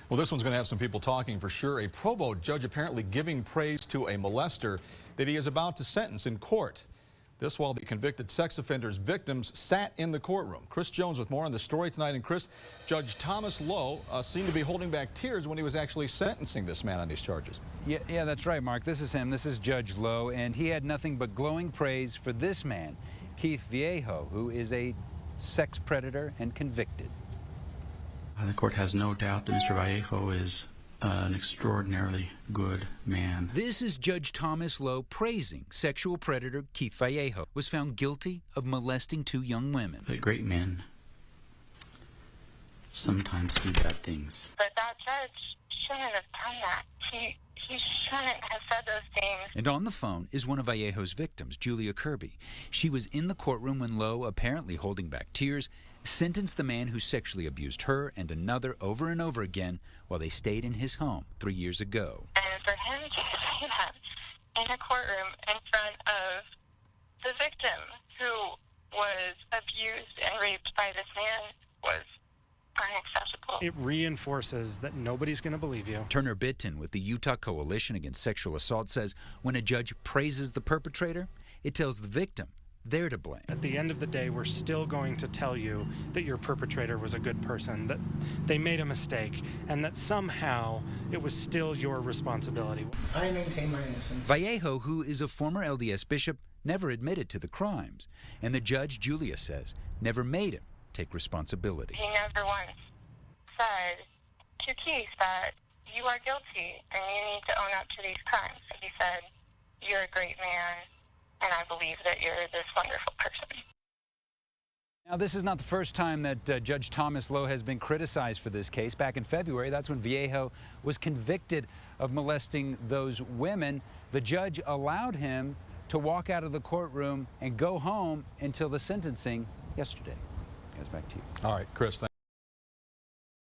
Well, this one's going to have some people talking for sure. A provost judge apparently giving praise to a molester that he is about to sentence in court. This while the convicted sex offender's victims sat in the courtroom. Chris Jones with more on the story tonight. And Chris, Judge Thomas Lowe seemed to be holding back tears when he was actually sentencing this man on these charges. Yeah, that's right, Mark. This is him. This is Judge Lowe, and he had nothing but glowing praise for this man, Keith Viejo, who is a sex predator and convicted. The court has no doubt that Mr. Vallejo is an extraordinarily good man. This is Judge Thomas Lowe praising sexual predator Keith Vallejo, was found guilty of molesting 2 young women. But great men sometimes do bad things. But that judge shouldn't have done that. He shouldn't have said those things. And on the phone is one of Vallejo's victims, Julia Kirby. She was in the courtroom when Lowe, apparently holding back tears, sentenced the man who sexually abused her and another over and over again while they stayed in his home 3 years ago. And for him to say that in a courtroom in front of the victim who was abused and raped by this man was unacceptable. It reinforces that nobody's going to believe you. Turner Bitton with the Utah Coalition Against Sexual Assault says when a judge praises the perpetrator, it tells the victim they're to blame. At the end of the day, we're still going to tell you that your perpetrator was a good person, that they made a mistake, and that somehow it was still your responsibility. I maintain my innocence. Vallejo, who is a former LDS bishop, never admitted to the crimes, and the judge, Julia says, never made him take responsibility. He never once said to Keith that you are guilty and you need to own up to these crimes. He said, you're a great man, and I believe that you're this wonderful person. Now, this is not the first time that Judge Thomas Lowe has been criticized for this case. Back in February, that's when Viejo was convicted of molesting those women. The judge allowed him to walk out of the courtroom and go home until the sentencing yesterday. Guys, back to you. All right, Chris, thanks.